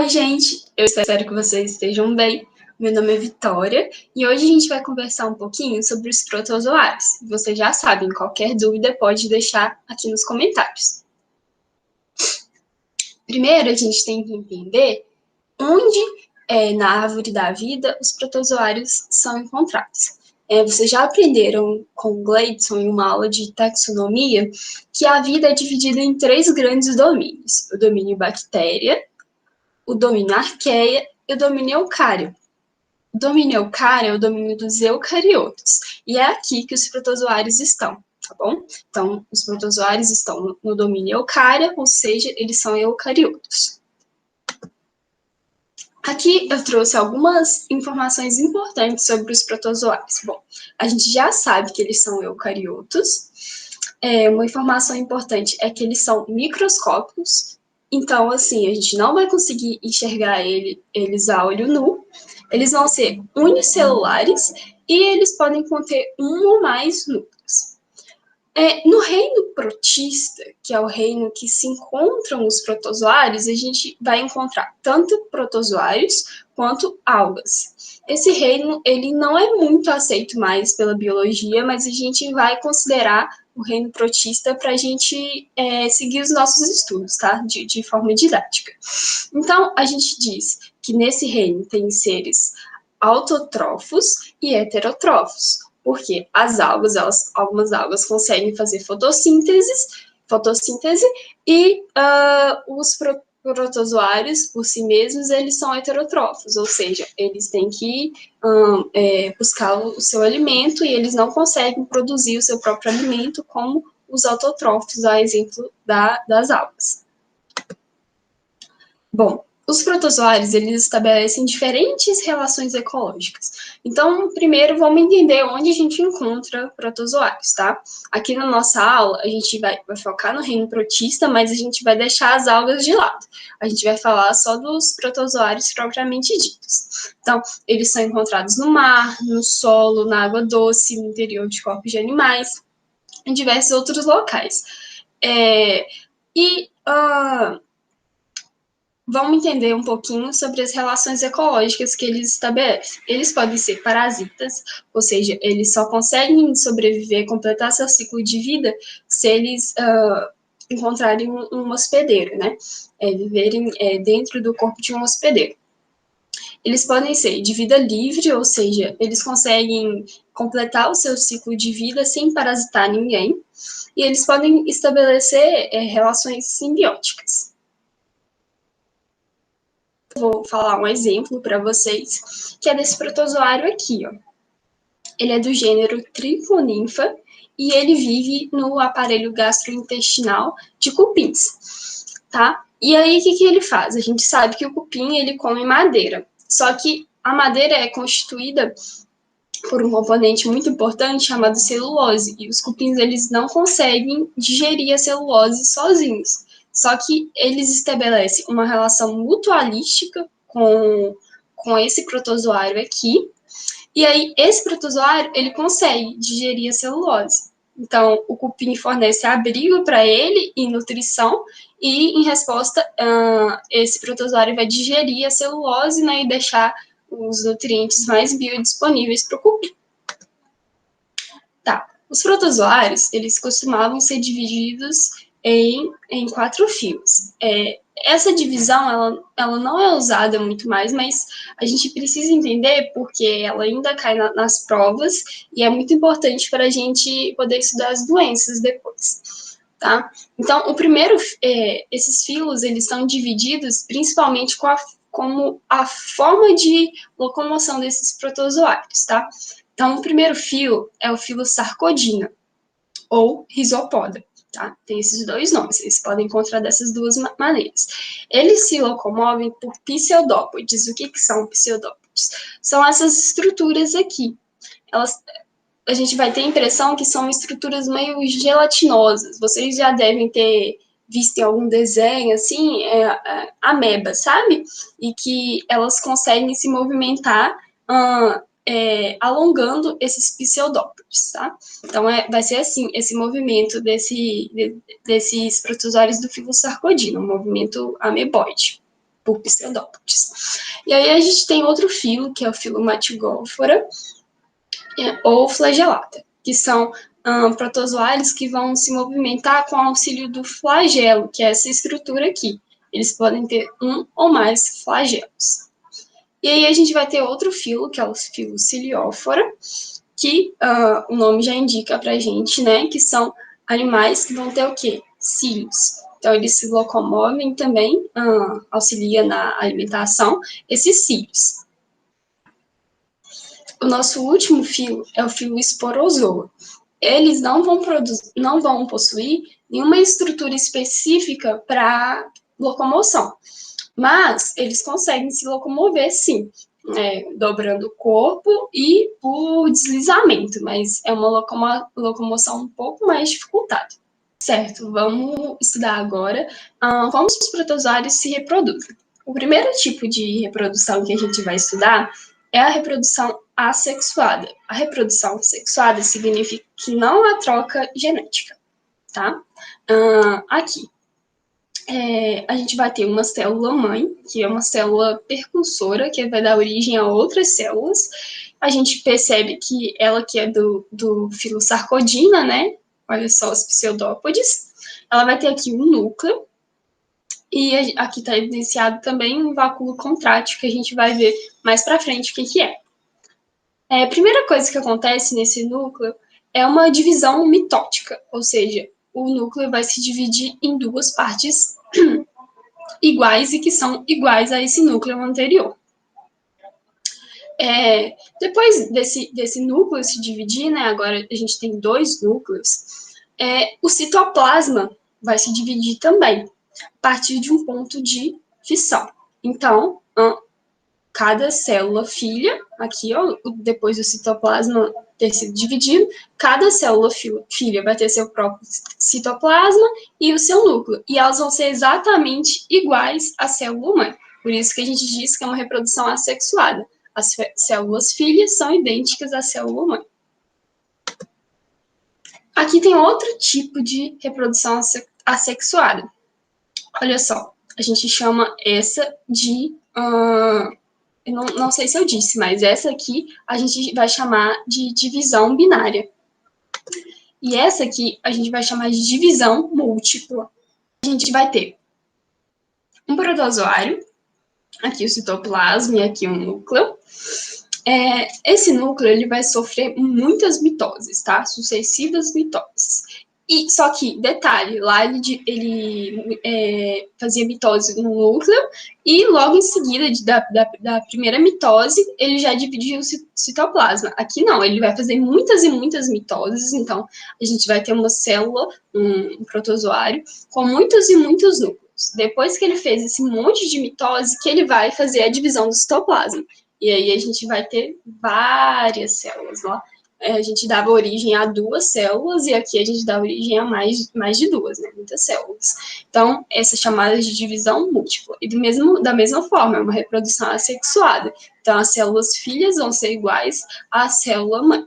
Oi, gente! Eu espero que vocês estejam bem. Meu nome é Vitória e hoje a gente vai conversar um pouquinho sobre os protozoários. Vocês já sabem, qualquer dúvida pode deixar aqui nos comentários. Primeiro, a gente tem que entender onde na árvore da vida os protozoários são encontrados. Vocês já aprenderam com o Gleidson em uma aula de taxonomia que a vida é dividida em 3 grandes domínios: o domínio bactéria, o domínio arqueia e o domínio eucário. O domínio eucário é o domínio dos eucariotos, e é aqui que os protozoários estão, tá bom? Então, os protozoários estão no domínio eucário, ou seja, eles são eucariotos. Aqui eu trouxe algumas informações importantes sobre os protozoários. Bom, a gente já sabe que eles são eucariotos. Uma informação importante é que eles são microscópicos. Então, assim, a gente não vai conseguir enxergar eles a olho nu. Eles vão ser unicelulares e eles podem conter um ou mais núcleos. No reino protista, que é o reino que se encontram os protozoários, a gente vai encontrar tanto protozoários quanto algas. Esse reino, ele não é muito aceito mais pela biologia, mas a gente vai considerar o reino protista para a gente seguir os nossos estudos, tá? De forma didática. Então, a gente diz que nesse reino tem seres autotrófos e heterotrófos, porque as algas, algumas algas conseguem fazer fotossíntese e os protozoários, por si mesmos, eles são heterotrófos, ou seja, eles têm que buscar o seu alimento e eles não conseguem produzir o seu próprio alimento como os autotrófos, a exemplo das algas. Bom, os protozoários, eles estabelecem diferentes relações ecológicas. Então, primeiro, vamos entender onde a gente encontra protozoários, tá? Aqui na nossa aula, a gente vai focar no reino protista, mas a gente vai deixar as algas de lado. A gente vai falar só dos protozoários propriamente ditos. Então, eles são encontrados no mar, no solo, na água doce, no interior de corpos de animais, em diversos outros locais. Vamos entender um pouquinho sobre as relações ecológicas que eles estabelecem. Eles podem ser parasitas, ou seja, eles só conseguem sobreviver, completar seu ciclo de vida, se eles encontrarem um hospedeiro, né? Viverem dentro do corpo de um hospedeiro. Eles podem ser de vida livre, ou seja, eles conseguem completar o seu ciclo de vida sem parasitar ninguém, e eles podem estabelecer relações simbióticas. Vou falar um exemplo para vocês, que é desse protozoário aqui, ó. Ele é do gênero Trichoninfa e ele vive no aparelho gastrointestinal de cupins, tá? E aí, o que ele faz? A gente sabe que o cupim, ele come madeira, só que a madeira é constituída por um componente muito importante chamado celulose, e os cupins, eles não conseguem digerir a celulose sozinhos. Só que eles estabelecem uma relação mutualística com esse protozoário aqui, e aí esse protozoário, ele consegue digerir a celulose. Então, o cupim fornece abrigo para ele e nutrição, e em resposta, esse protozoário vai digerir a celulose, né, e deixar os nutrientes mais biodisponíveis para o cupim. Tá, os protozoários, eles costumavam ser divididos em 4 filos. Essa divisão, ela não é usada muito mais, mas a gente precisa entender porque ela ainda cai nas provas e é muito importante para a gente poder estudar as doenças depois, tá? Então, esses filos, eles são divididos principalmente como a forma de locomoção desses protozoários, tá? Então, o primeiro filo é o filo Sarcodina, ou Rhizopoda, tá? Tem esses 2 nomes, vocês podem encontrar dessas 2 maneiras. Eles se locomovem por pseudópodes. O que são pseudópodes? São essas estruturas aqui. A gente vai ter a impressão que são estruturas meio gelatinosas. Vocês já devem ter visto em algum desenho, assim, ameba, sabe? E que elas conseguem se movimentar alongando esses pseudópodes, tá? Então, vai ser assim, esse movimento desses protozoários do filo Sarcodina, um movimento ameboide. por pseudópodes. E aí a gente tem outro filo, que é o filo Matigófora, ou flagelata, que são protozoários que vão se movimentar com o auxílio do flagelo, que é essa estrutura aqui. Eles podem ter um ou mais flagelos. E aí a gente vai ter outro filo, que é o filo Ciliófora, que o nome já indica pra gente, né, que são animais que vão ter o quê? Cílios. Então, eles se locomovem também, auxilia na alimentação, esses cílios. O nosso último filo é o filo Esporozoa. Eles não vão possuir nenhuma estrutura específica para locomoção, mas eles conseguem se locomover, sim, dobrando o corpo e por deslizamento, mas é uma locomoção um pouco mais dificultada. Certo, vamos estudar agora como os protozoários se reproduzem. O primeiro tipo de reprodução que a gente vai estudar é a reprodução assexuada. A reprodução sexuada significa que não há troca genética, tá? Aqui, a gente vai ter uma célula-mãe, que é uma célula percursora, que vai dar origem a outras células. A gente percebe que ela que é do filo Sarcodina, né? Olha só os pseudópodes. Ela vai ter aqui um núcleo, e aqui está evidenciado também um vácuo contrátil, que a gente vai ver mais para frente o que é. A primeira coisa que acontece nesse núcleo é uma divisão mitótica, ou seja, o núcleo vai se dividir em duas partes iguais e que são iguais a esse núcleo anterior. Depois desse núcleo se dividir, né, agora a gente tem dois núcleos, o citoplasma vai se dividir também, a partir de um ponto de fissão. Então, cada célula filha, aqui, ó, depois do citoplasma ter sido dividido, cada célula filha vai ter seu próprio citoplasma e o seu núcleo. E elas vão ser exatamente iguais à célula mãe. Por isso que a gente diz que é uma reprodução assexuada. As células filhas são idênticas à célula mãe. Aqui tem outro tipo de reprodução assexuada. Olha só, a gente chama essa de... eu não sei se eu disse, mas essa aqui a gente vai chamar de divisão binária. E essa aqui a gente vai chamar de divisão múltipla. A gente vai ter um protozoário, aqui o citoplasma e aqui um núcleo. Esse núcleo ele vai sofrer muitas mitoses, tá? Sucessivas mitoses. Só que, detalhe, lá ele fazia mitose no núcleo e logo em seguida da primeira mitose, ele já dividia o citoplasma. Aqui não, ele vai fazer muitas e muitas mitoses, então a gente vai ter uma célula, um protozoário, com muitos e muitos núcleos. Depois que ele fez esse monte de mitose, que ele vai fazer a divisão do citoplasma. E aí a gente vai ter várias células lá. A gente dava origem a 2 células, e aqui a gente dá origem a mais de 2, né? Muitas células. Então, essa é chamada de divisão múltipla. E da mesma forma, é uma reprodução assexuada. Então, as células filhas vão ser iguais à célula mãe.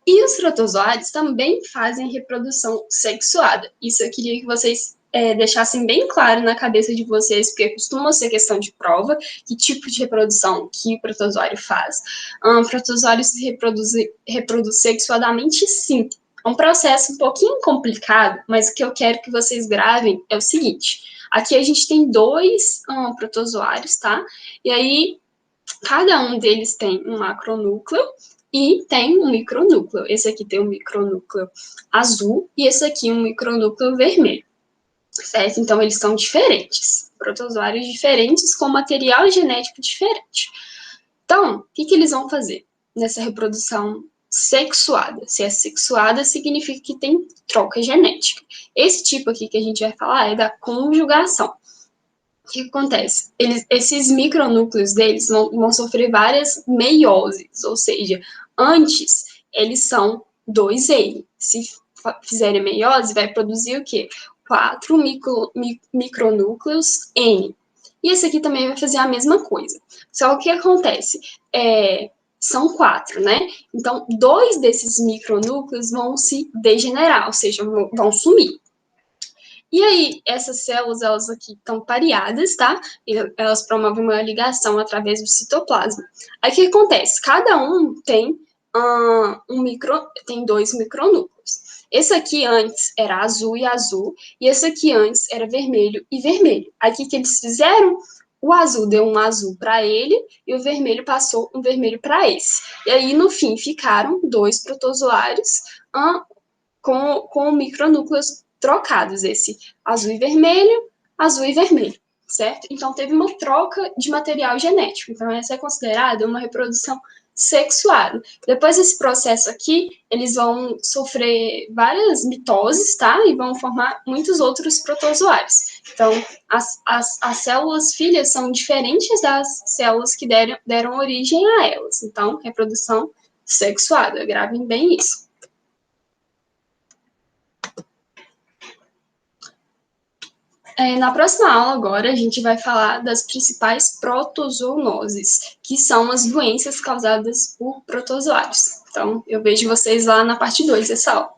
E os protozoários também fazem reprodução sexuada. Isso eu queria que vocês deixassem bem claro na cabeça de vocês, porque costuma ser questão de prova, que tipo de reprodução que o protozoário faz. O protozoário se reproduz sexuadamente, sim. É um processo um pouquinho complicado, mas o que eu quero que vocês gravem é o seguinte. Aqui a gente tem 2 protozoários, tá? E aí, cada um deles tem um macronúcleo e tem um micronúcleo. Esse aqui tem um micronúcleo azul e esse aqui um micronúcleo vermelho. Certo? Então, eles são diferentes, protozoários diferentes com material genético diferente. Então, o que eles vão fazer nessa reprodução sexuada? Se é sexuada, significa que tem troca genética. Esse tipo aqui que a gente vai falar é da conjugação. O que acontece? Esses micronúcleos deles vão sofrer várias meioses, ou seja, antes eles são 2N. Se fizerem meiose, vai produzir o quê? 4 micronúcleos N. E esse aqui também vai fazer a mesma coisa. Só que o que acontece? São 4, né? Então, 2 desses micronúcleos vão se degenerar, ou seja, vão sumir. E aí, essas células, elas aqui estão pareadas, tá? E elas promovem uma ligação através do citoplasma. Aí, o que acontece? Cada um tem tem 2 micronúcleos. Esse aqui antes era azul e azul, e esse aqui antes era vermelho e vermelho. Aí, o que eles fizeram? O azul deu um azul para ele, e o vermelho passou um vermelho para esse. E aí, no fim, ficaram 2 protozoários com micronúcleos trocados, esse azul e vermelho, certo? Então, teve uma troca de material genético. Então, essa é considerada uma reprodução sexuada. Depois desse processo aqui, eles vão sofrer várias mitoses, tá? E vão formar muitos outros protozoários. Então, as células filhas são diferentes das células que deram origem a elas. Então, reprodução sexuada. Gravem bem isso. Na próxima aula, agora, a gente vai falar das principais protozoonoses, que são as doenças causadas por protozoários. Então, eu vejo vocês lá na parte 2 dessa aula.